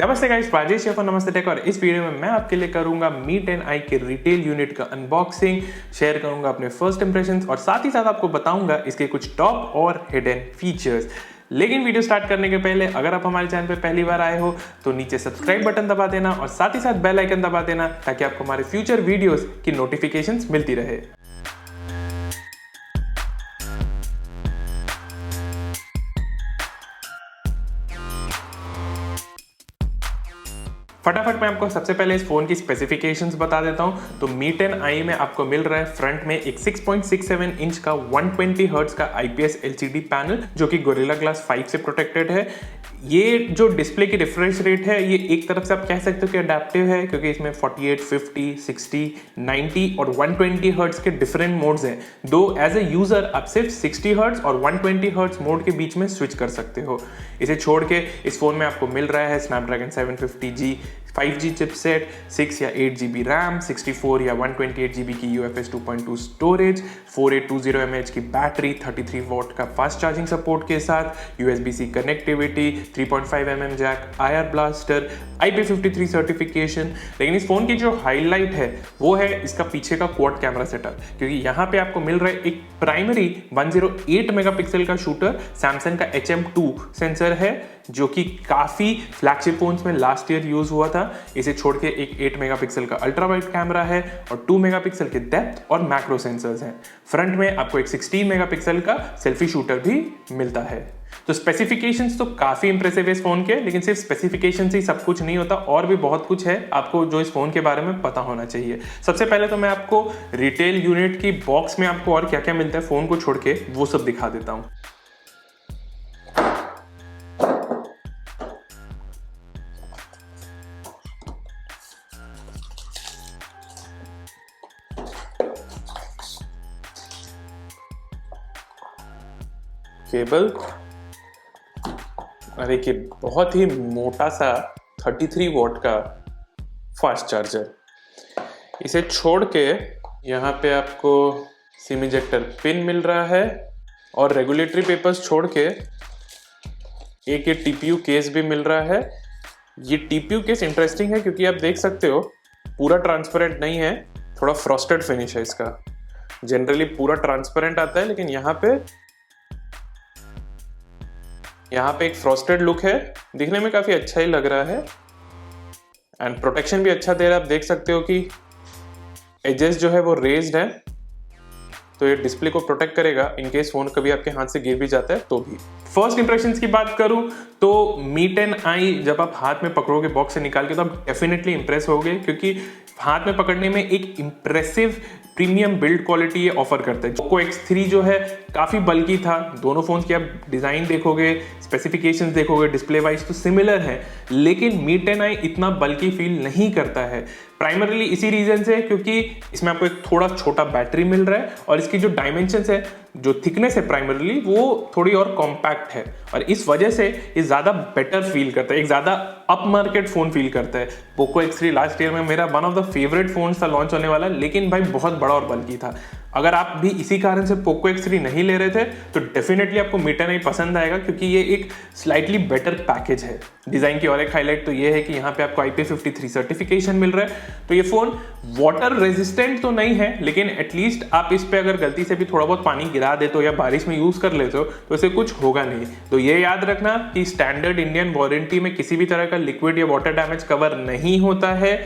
नमस्ते guys, Rajesh Schafer नमस्ते take. और इस वीडियो में मैं आपके लिए करूंगा मी 10i के रिटेल यूनिट का अनबॉक्सिंग, शेयर करूंगा अपने फर्स्ट इंप्रेशंस और साथ ही साथ आपको बताऊंगा इसके कुछ टॉप और हिडन फीचर्स। लेकिन वीडियो स्टार्ट करने के पहले अगर आप हमारे चैनल पे पहली बार आए हो तो नीचे सब्सक्राइब बटन दबा देना और साथ ही साथ बेल आइकन दबा देना ताकि आपको हमारे फ्यूचर वीडियोस की नोटिफिकेशंस मिलती रहे। फटाफट मैं आपको सबसे पहले इस फोन की स्पेसिफिकेशंस बता देता हूं। तो मी 10i में आपको मिल रहा है फ्रंट में एक 6.67 इंच का 120 हर्ट्ज का IPS LCD पैनल जो कि गोरिल्ला ग्लास 5 से प्रोटेक्टेड है। ये जो डिस्प्ले की रिफ्रेश रेट है ये एक तरफ से आप कह सकते हो कि अडेप्टिव है क्योंकि इसमें 48, 50, 60, 90 और 120 हर्ट्ज के डिफरेंट मोड्स हैं। दो एज ए यूजर आप सिर्फ 60 हर्ट्ज और 120 हर्ट्ज मोड के बीच में स्विच कर सकते हो। इसे छोड़ के इस फोन में आपको मिल रहा है स्नैपड्रैगन 750G 5G चिपसेट, 6 या 8 GB रैम, 64 या 128 GB की UFS 2.2 स्टोरेज, 4820 mAh की बैटरी, 33 वॉट का फास्ट चार्जिंग सपोर्ट के साथ, USB-C connectivity, 3.5 mm jack, IR blaster, IP53 certification. लेकिन इस फोन की जो हाईलाइट है वो है इसका पीछे का क्वाड कैमरा सेटअप, क्योंकि यहाँ पे आपको मिल रहा है एक प्राइमरी 108 मेगापिक्सल का शूटर, सैमसंग का HM2 सेंसर है जो कि काफी फ्लैगशिप फोन्स में लास्ट ईयर यूज हुआ था। इसे छोड़ के एक 8 मेगापिक्सल का अल्ट्रा वाइड कैमरा है और 2 मेगापिक्सल के डेप्थ और मैक्रो सेंसर्स हैं। फ्रंट में आपको एक 16 मेगापिक्सल का सेल्फी शूटर भी मिलता है। तो स्पेसिफिकेशंस तो काफी इंप्रेसिव है इस फोन के, लेकिन सिर्फ स्पेसिफिकेशंस ही सब कुछ नहीं होता, और भी बहुत कुछ है आपको जो इस फोन के बारे में पता होना चाहिए। सबसे पहले तो मैं आपको रिटेल यूनिट की बॉक्स में आपको और क्या क्या मिलता है फोन को छोड़ के वो सब दिखा देता हूं। केबल और एक बहुत ही मोटा सा 33 वॉट का फास्ट चार्जर। इसे छोड़ के यहाँ पे आपको सिम इजेक्टर पिन मिल रहा है और रेगुलेटरी पेपर्स छोड़ के एक ये TPU केस भी मिल रहा है। ये TPU केस इंटरेस्टिंग है क्योंकि आप देख सकते हो पूरा ट्रांसपेरेंट नहीं है, थोड़ा फ्रॉस्टेड फिनिश है इसका। जनरली पूरा ट्रांसपेरेंट आता है लेकिन यहाँ पे एक फ्रॉस्टेड लुक है, दिखने में काफी अच्छा ही लग रहा है एंड प्रोटेक्शन भी अच्छा दे रहा है। आप देख सकते हो कि एजेस जो है वो रेज्ड है तो ये डिस्प्ले को प्रोटेक्ट करेगा इन केस फोन कभी आपके हाथ से गिर भी जाता है तो भी। फर्स्ट इंप्रेशंस की बात करूं तो मी 10i जब आप हाथ में पकड़ोगे बॉक्स से निकाल के तो आप डेफिनेटली इंप्रेस होगे, क्योंकि हाथ में पकड़ने में एक इंप्रेसिव प्रीमियम बिल्ड क्वालिटी ये ऑफर करता है। पोको X3 जो है काफी बल्की था, दोनों फोन्स की आप डिजाइन देखोगे, स्पेसिफिकेशंस देखोगे, डिस्प्ले वाइज तो सिमिलर है, लेकिन मी 10i इतना बल्की फील नहीं करता है। प्राइमरीली इसी रीजन से क्योंकि इसमें आपको एक थोड़ा छोटा बैटरी मिल रहा है और इसकी जो डायमेंशंस है, जो थिकनेस है प्राइमरीली वो थोड़ी और कॉम्पैक्ट है और इस वजह से ये ज्यादा बेटर फील करता है, एक ज्यादा अप मार्केट फोन फील करता है। पोको X3 लास्ट ईयर में मेरा one of the favourite phones था लॉन्च होने वाला, लेकिन भाई बहुत बड़ा और बल्की था। अगर आप भी इसी कारण से पोको X3 नहीं ले रहे थे तो डेफिनेटली आपको मी 10i पसंद आएगा, क्योंकि ये एक स्लाइटली बेटर पैकेज है। डिजाइन की और एक हाईलाइट तो ये है कि यहाँ पे आपको IP53 सर्टिफिकेशन मिल रहा है। तो ये फोन वाटर रेजिस्टेंट तो नहीं है, लेकिन एटलीस्ट आप इस पे अगर गलती से भी थोड़ा बहुत पानी गिरा देते हो या बारिश में यूज कर लेते हो तो इसे कुछ होगा नहीं। तो ये याद रखना कि स्टैंडर्ड इंडियन वारंटी में किसी भी तरह का लिक्विड या वाटर डैमेज कवर नहीं होता है।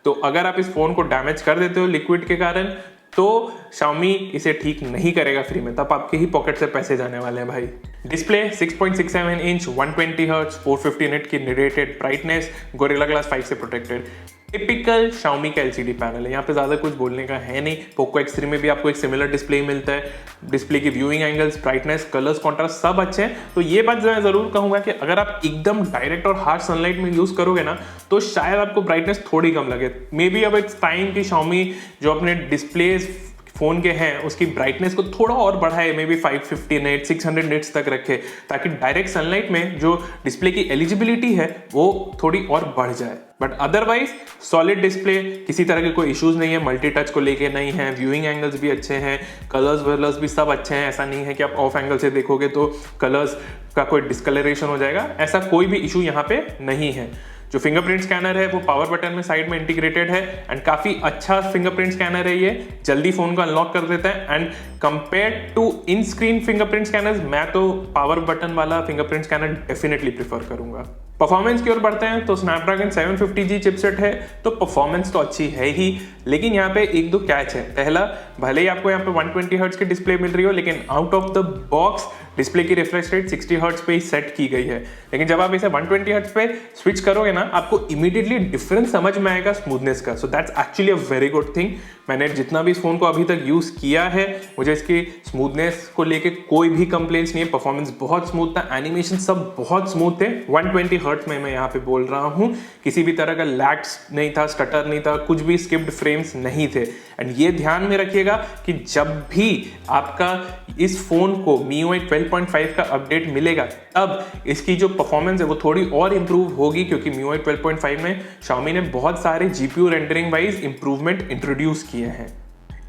तो अगर आप इस फोन को डैमेज कर देते हो लिक्विड के कारण तो Xiaomi इसे ठीक नहीं करेगा फ्री में, तब आपके ही पॉकेट से पैसे जाने वाले हैं भाई। डिस्प्ले 6.67 इंच, 120 हर्ट्ज, 450 निट की रेटेड ब्राइटनेस, गोरिल्ला ग्लास 5 से प्रोटेक्टेड। टिपिकल Xiaomi का LCD पैनल है, यहाँ पे ज्यादा कुछ बोलने का है नहीं। पोको X3 में भी आपको एक सिमिलर डिस्प्ले मिलता है। डिस्प्ले की viewing angles, brightness, colours, contrast सब अच्छे हैं। तो ये बात मैं जरूर कहूंगा कि अगर आप एकदम डायरेक्ट और हार्श सनलाइट में यूज करोगे ना तो शायद आपको ब्राइटनेस थोड़ी कम लगे। मे बी अब इट्स टाइम कि Xiaomi जो अपने डिस्प्लेज फोन के हैं उसकी ब्राइटनेस को थोड़ा और बढ़ाए, मे बी 550 निट 600 निट्स तक रखे, ताकि डायरेक्ट सनलाइट में जो डिस्प्ले की एलिजिबिलिटी है वो थोड़ी और बढ़ जाए। बट अदरवाइज सॉलिड डिस्प्ले, किसी तरह के कोई इश्यूज नहीं है, मल्टी टच को लेके नहीं है, व्यूइंग एंगल्स भी अच्छे हैं, कलर्स वर्लर्स भी सब अच्छे हैं। ऐसा नहीं है कि आप ऑफ एंगल से देखोगे तो कलर्स का कोई डिस्कलरेशन हो जाएगा, ऐसा कोई भी इशू यहाँ पे नहीं है। जो फिंगरप्रिंट स्कैनर है वो पावर बटन में साइड में इंटीग्रेटेड है एंड काफी अच्छा फिंगरप्रिंट स्कैनर है, ये जल्दी फोन को अनलॉक कर देता है। And compare to in screen fingerprint scanners मैं तो पावर बटन वाला फिंगरप्रिंट स्कैनर डेफिनेटली प्रेफर करूंगा। परफॉर्मेंस की ओर बढ़ते हैं तो स्नैपड्रैगन 750G चिपसेट है तो परफॉर्मेंस तो अच्छी है ही, लेकिन यहाँ पे एक दो कैच है। पहला, भले ही आपको यहाँ पे 120 हर्ट्ज की डिस्प्ले मिल रही हो, लेकिन out of the box display की रिफ्रेश रेट 60 हर्ट्ज पे ही सेट की गई है। लेकिन जब आप इसे 120 हर्ट्ज पे स्विच करोगे ना, आपको इमीडिएटली डिफरेंस समझ में आएगा स्मूथनेस का। So that's actually a very good thing. मैंने जितना भी इस फोन को अभी तक यूज किया है, मुझे इसकी स्मूथनेस को लेके कोई भी कंप्लेंट्स नहीं है। परफॉर्मेंस बहुत स्मूथ था, एनिमेशन सब बहुत स्मूथ थे। 120 हर्ट्ज में मैं यहाँ पे बोल रहा हूँ, किसी भी तरह का लैग्स नहीं था, स्टटर नहीं था, कुछ भी स्किप्ड फ्रेम्स नहीं थे। एंड ये ध्यान में रखिएगा कि जब भी आपका इस फोन को MIUI 12.5 का अपडेट मिलेगा, तब इसकी जो परफॉर्मेंस है वो थोड़ी और इंप्रूव होगी, क्योंकि MIUI 12.5 में Xiaomi ने बहुत सारे GPU rendering wise improvement introduce किए हैं।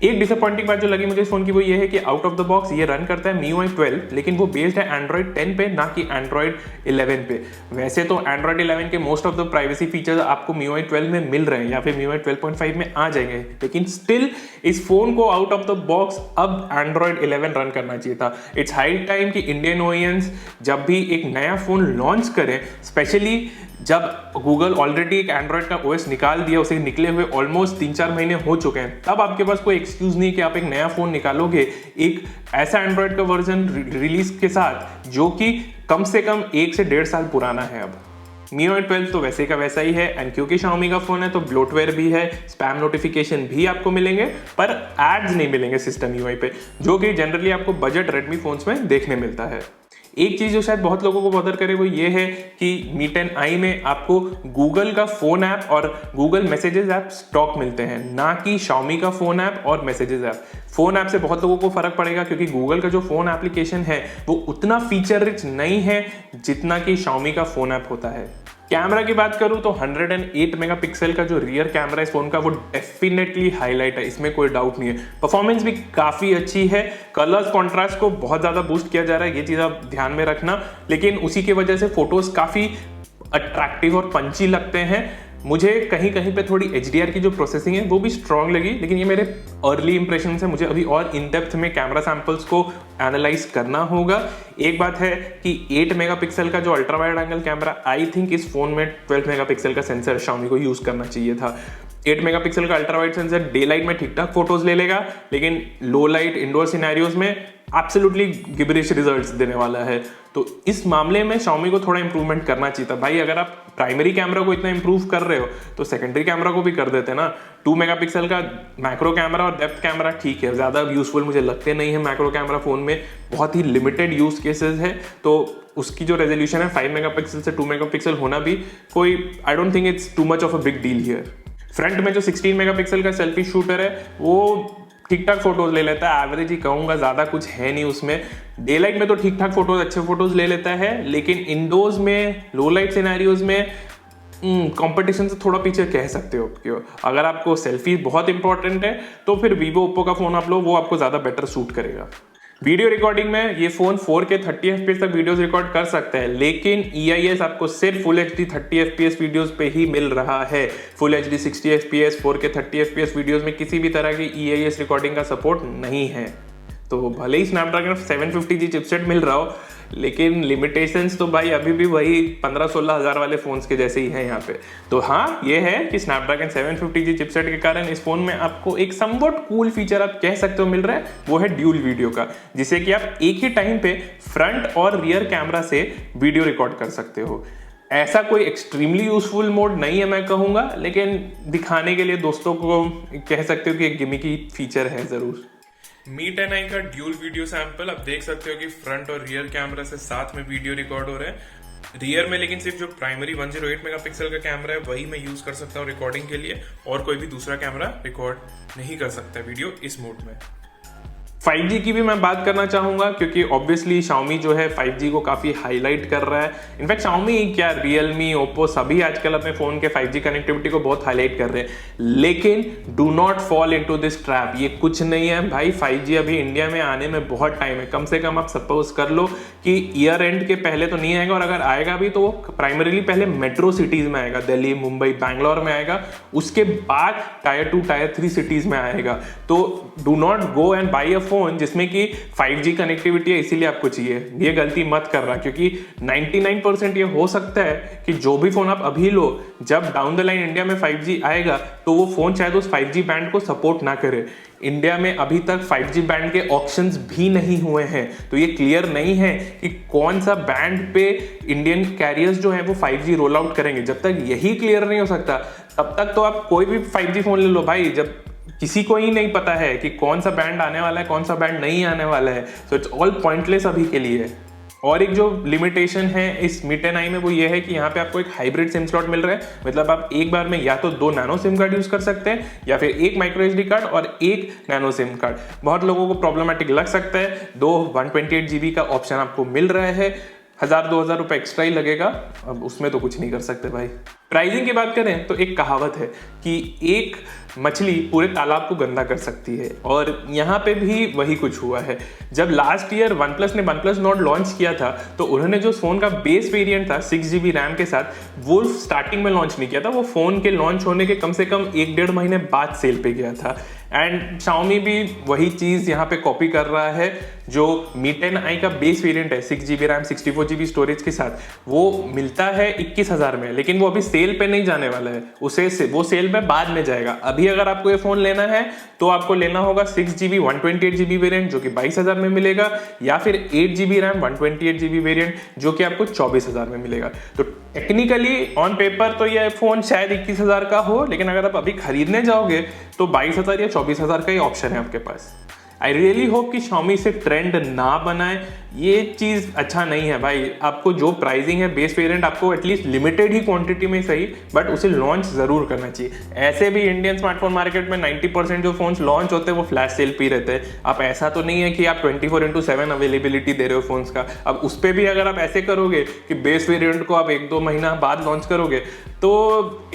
एक डिसअपॉइंटिंग बात जो लगी मुझे इस फोन की वो ये है कि आउट ऑफ द बॉक्स ये रन करता है MIUI 12, लेकिन वो बेस्ड है Android 10 पे, ना कि Android 11 पे। वैसे तो Android 11 के most of the privacy features आपको MIUI 12 में मिल रहे हैं या फिर MIUI 12.5 में आ जाएंगे, लेकिन स्टिल इस फोन को आउट ऑफ द बॉक्स अब Android 11 रन करना चाहिए था। इट्स हाई टाइम कि इंडियन OEMs जब भी एक नया फोन लॉन्च करें, स्पेशली जब गूगल ऑलरेडी एक एंड्रॉइड का OS निकाल दिया, उसे निकले हुए ऑलमोस्ट 3-4 महीने हो चुके हैं, तब आपके पास कोई एक्सक्यूज नहीं कि आप एक नया फोन निकालोगे एक ऐसा एंड्रॉइड का वर्जन रिलीज के साथ जो कि कम से कम 1 से 1.5 साल पुराना है। अब MIUI 12 तो वैसे का वैसा ही है, एंड क्योंकि Xiaomi का फोन है तो ब्लोटवेयर भी है, स्पैम नोटिफिकेशन भी आपको मिलेंगे, पर एड्स नहीं मिलेंगे सिस्टम UI पे, जो कि जनरली आपको बजट रेडमी फोन्स में देखने मिलता है। एक चीज जो शायद बहुत लोगों को बदर करे वो ये है कि Mi 10i में आपको गूगल का फोन ऐप और गूगल मैसेजेस ऐप स्टॉक मिलते हैं, ना कि Xiaomi का फोन ऐप और मैसेजेस ऐप। फोन ऐप से बहुत लोगों को फर्क पड़ेगा, क्योंकि गूगल का जो फोन एप्लीकेशन है वो उतना फीचर रिच नहीं है जितना कि Xiaomi का फोन ऐप होता है। कैमरा की बात करूं तो 108 मेगापिक्सल का जो रियर कैमरा इस फोन का वो डेफिनेटली हाईलाइट है, इसमें कोई डाउट नहीं है। परफॉर्मेंस भी काफी अच्छी है, कलर्स कॉन्ट्रास्ट को बहुत ज्यादा बूस्ट किया जा रहा है, ये चीज आप ध्यान में रखना, लेकिन उसी की वजह से फोटोज काफी अट्रैक्टिव और पंची लगते हैं। मुझे कहीं कहीं पे थोड़ी HDR की जो प्रोसेसिंग है वो भी स्ट्रांग लगी, लेकिन ये मेरे अर्ली इंप्रेशन है, मुझे अभी और इन डेप्थ में कैमरा सैंपल्स को एनालाइज करना होगा। एक बात है कि 8 मेगापिक्सल का जो ultra wide angle camera, I think इस फोन में 12 मेगापिक्सल का सेंसर Xiaomi को यूज करना चाहिए था। 8 मेगापिक्सल का ultra wide sensor day light में ठीक ठाक फोटोज ले लेगा, लेकिन लो लाइट इंडोर सिनेरियोज में एब्सोल्युटली गिबरिश रिजल्ट्स देने वाला है। तो इस मामले में Xiaomi को थोड़ा इंप्रूवमेंट करना चाहिए था। भाई अगर आप प्राइमरी कैमरा को इतना इंप्रूव कर रहे हो तो सेकेंडरी कैमरा को भी कर देते ना। 2 मेगापिक्सल का मैक्रो कैमरा और डेप्थ कैमरा ठीक है, ज़्यादा यूजफुल मुझे लगते नहीं है मैक्रो कैमरा फ़ोन में, बहुत ही लिमिटेड यूज केसेस है, तो उसकी जो रेजोल्यूशन है 5 मेगापिक्सल से 2 मेगापिक्सल होना भी कोई, I don't think it's too much of a big deal here. Front में जो 16 मेगापिक्सल का सेल्फी शूटर है वो ठीक ठाक फोटोज ले लेता है, एवरेज ही कहूंगा, ज्यादा कुछ है नहीं उसमें। डे लाइट में तो ठीक ठाक फोटोज, अच्छे फोटोज ले लेता है, लेकिन इंडोर्स में, लो लाइट सिनेरियोज में कंपटीशन से थोड़ा पीछे कह सकते हो क्यों। अगर आपको सेल्फी बहुत इंपॉर्टेंट है तो फिर वीवो ओप्पो का फोन आप लो, वो आपको ज्यादा बेटर सूट करेगा। वीडियो रिकॉर्डिंग में ये फोन 4K 30 FPS तक वीडियोस रिकॉर्ड कर सकता है, लेकिन EIS आपको सिर्फ फुल HD 30 FPS वीडियोस पे ही मिल रहा है। Full HD 60 FPS 4K 30 FPS videos में किसी भी तरह की EIS रिकॉर्डिंग का सपोर्ट नहीं है। तो भले ही स्नैपड्रैगन 750G चिपसेट मिल रहा हो, लेकिन लिमिटेशंस तो भाई अभी भी वही 15-16 हज़ार वाले फोन्स के जैसे ही हैं यहाँ पे। तो हाँ, ये है कि स्नैपड्रैगन 750G चिपसेट के कारण इस फोन में आपको एक समवट कूल फीचर आप कह सकते हो मिल रहा है, वो है ड्यूल वीडियो का, जिससे कि आप एक ही टाइम पे फ्रंट और रियर कैमरा से वीडियो रिकॉर्ड कर सकते हो। ऐसा कोई एक्सट्रीमली यूजफुल मोड नहीं है मैं कहूँगा, लेकिन दिखाने के लिए दोस्तों को कह सकते हो कि एक गिमिकी फीचर है ज़रूर। Mi 10i का ड्यूल वीडियो सैंपल आप देख सकते हो कि फ्रंट और रियर कैमरा से साथ में वीडियो रिकॉर्ड हो रहे हैं। रियर में लेकिन सिर्फ जो प्राइमरी 108 मेगापिक्सल का कैमरा है वही मैं यूज कर सकता हूँ रिकॉर्डिंग के लिए, और कोई भी दूसरा कैमरा रिकॉर्ड नहीं कर सकता वीडियो इस मोड में। 5G की भी मैं बात करना चाहूंगा, क्योंकि ऑब्वियसली Xiaomi जो है 5G को काफी हाईलाइट कर रहा है। इनफैक्ट Xiaomi क्या, Realme, Oppo सभी आजकल अपने फोन के 5G कनेक्टिविटी को बहुत हाईलाइट कर रहे हैं, लेकिन do not fall into this trap. ये कुछ नहीं है भाई, 5G अभी इंडिया में आने में बहुत टाइम है। कम से कम आप सपोज कर लो कि ईयर एंड के पहले तो नहीं आएगा, और अगर आएगा भी तो वो प्राइमरीली पहले मेट्रो सिटीज में आएगा, दिल्ली, मुंबई, बैंगलोर में आएगा, उसके बाद टायर 2 टायर 3 सिटीज में आएगा। तो do not go and by a phone जिसमें कि 5G कनेक्टिविटी है इसीलिए आपको चाहिए, ये गलती मत कर रहा, क्योंकि 99% ये हो सकता है कि जो भी फोन आप अभी लो, जब डाउन द लाइन इंडिया में 5G आएगा तो वो फोन शायद उस 5G बैंड को सपोर्ट ना करे। इंडिया में अभी तक 5G बैंड के ऑप्शंस भी नहीं हुए हैं, तो ये क्लियर नहीं है कि कौन सा बैंड पे इंडियन कैरियर्स जो है वो 5G रोल आउट करेंगे। जब तक यही क्लियर नहीं हो सकता तब तक तो आप कोई भी 5G फोन ले लो भाई, जब किसी को ही नहीं पता है कि कौन सा बैंड आने वाला है, कौन सा बैंड नहीं आने वाला है। सो इट्स ऑल पॉइंटलेस अभी के लिए। और एक जो लिमिटेशन है इस Mi 10i में वो ये है कि यहाँ पे आपको एक हाइब्रिड सिम स्लॉट मिल रहा है, मतलब आप एक बार में या तो 2 नैनो सिम कार्ड यूज कर सकते हैं या फिर एक माइक्रो SD कार्ड और एक नैनो सिम कार्ड। बहुत लोगों को प्रॉब्लमेटिक लग सकता है, 2 128 GB का ऑप्शन आपको मिल रहा है, 1000-2000 रुपए एक्स्ट्रा ही लगेगा, अब उसमें तो कुछ नहीं कर सकते भाई। प्राइसिंग की बात करें तो एक कहावत है कि एक मछली पूरे तालाब को गंदा कर सकती है, और यहाँ पे भी वही कुछ हुआ है। जब लास्ट ईयर OnePlus ने OnePlus Nord लॉन्च किया था तो उन्होंने जो फोन का बेस वेरिएंट था 6GB रैम के साथ, वो स्टार्टिंग में लॉन्च नहीं किया था, वो फोन के लॉन्च होने के कम से कम 1-1.5 महीने बाद सेल पे गया था। एंड Xiaomi भी वही चीज यहाँ पे कॉपी कर रहा है, जो Mi 10i का बेस वेरिएंट है 6GB रैम 64GB स्टोरेज के साथ, वो मिलता है 21,000 में, लेकिन वो अभी सेल पे नहीं जाने वाला है, वो सेल पे बाद में जाएगा। अभी अगर आपको ये फोन लेना है तो आपको लेना होगा 6GB 128GB वेरिएंट जो कि 22,000 में मिलेगा, या फिर 8GB रैम 128GB वेरिएंट जो कि आपको 24,000 में मिलेगा। तो टेक्निकली ऑन पेपर तो ये फोन शायद 21,000 का हो, लेकिन अगर आप अभी खरीदने जाओगे तो 22,000 या 24,000 का ही ऑप्शन है आपके पास। आई रियली होप कि Xiaomi से ट्रेंड ना बनाए, ये चीज़ अच्छा नहीं है भाई। आपको जो प्राइसिंग है बेस वेरिएंट आपको एटलीस्ट लिमिटेड ही क्वांटिटी में सही, बट उसे लॉन्च ज़रूर करना चाहिए। ऐसे भी इंडियन स्मार्टफोन मार्केट में 90% जो फोन्स लॉन्च होते हैं वो फ्लैश सेल पे रहते हैं। आप ऐसा तो नहीं है कि आप 24/7 अवेलेबिलिटी दे रहे हो फोन्स का। अब उस पर भी अगर आप ऐसे करोगे कि बेस वेरिएंट को आप 1-2 महीना बाद लॉन्च करोगे तो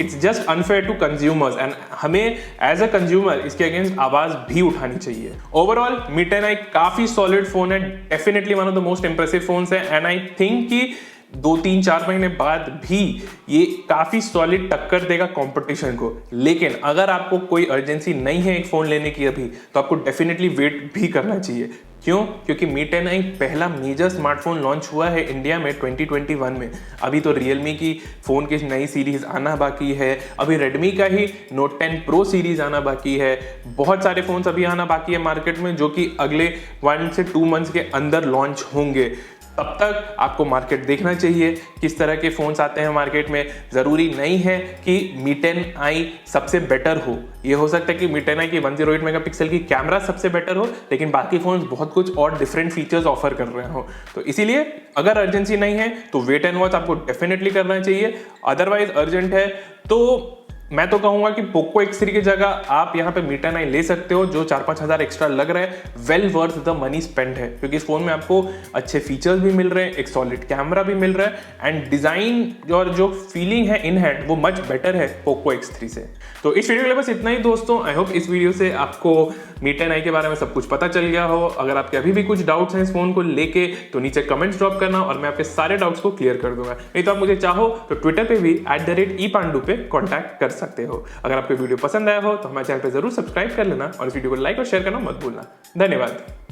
it's just unfair to consumers, and हमें एज अ कंज्यूमर इसके अगेंस्ट आवाज भी उठानी चाहिए। ओवरऑल Mi 10i काफी सॉलिड फोन है, definitely one of the most impressive phones है, एंड आई थिंक कि 2-3-4 महीने बाद भी ये काफी सॉलिड टक्कर देगा कंपटीशन को। लेकिन अगर आपको कोई अर्जेंसी नहीं है एक फोन लेने की अभी, तो आपको डेफिनेटली वेट भी करना चाहिए। क्यों? क्योंकि Mi 10i पहला मेजर स्मार्टफोन लॉन्च हुआ है इंडिया में 2021 में। अभी तो Realme की फोन की नई सीरीज आना बाकी है, अभी Redmi का ही Note 10 Pro सीरीज आना बाकी है, बहुत सारे फोन्स अभी आना बाकी है मार्केट में जो कि अगले 1 से 2 मंथ्स के अंदर लॉन्च होंगे। तब तक आपको मार्केट देखना चाहिए किस तरह के फोन्स आते हैं मार्केट में। ज़रूरी नहीं है कि Mi 10i सबसे बेटर हो, ये हो सकता है कि Mi 10i की 108 मेगापिक्सल की कैमरा सबसे बेटर हो, लेकिन बाकी फोन्स बहुत कुछ और डिफरेंट फीचर्स ऑफर कर रहे हो। तो इसीलिए अगर अर्जेंसी नहीं है तो वेट एंड वॉच आपको डेफिनेटली करना चाहिए। अदरवाइज अर्जेंट है तो मैं तो कहूंगा कि Poco X3 की जगह आप यहाँ पे Mi 10i ले सकते हो, जो 4-5 हज़ार एक्स्ट्रा लग रहा है, well worth the money spend है, क्योंकि इस फोन में आपको अच्छे फीचर्स भी मिल रहे हैं, एक सॉलिड कैमरा भी मिल रहा है, एंड डिजाइन और जो फीलिंग है इन हैंड वो मच बेटर है Poco X3 से। तो इस वीडियो के लिए बस इतना ही दोस्तों। आई होप इस वीडियो से आपको Mi 10i के बारे में सब कुछ पता चल गया हो। अगर आपके अभी भी कुछ डाउट्स हैं इस फोन को लेके तो नीचे कमेंट्स ड्रॉप करना और मैं आपके सारे डाउट्स को क्लियर कर दूंगा। नहीं तो आप मुझे चाहो तो ट्विटर पे भी @epandu पे कॉन्टैक्ट कर सकते हो। अगर आपको वीडियो पसंद आया हो तो हमारे चैनल पे जरूर सब्सक्राइब कर लेना और इस वीडियो को लाइक और शेयर करना मत भूलना। धन्यवाद।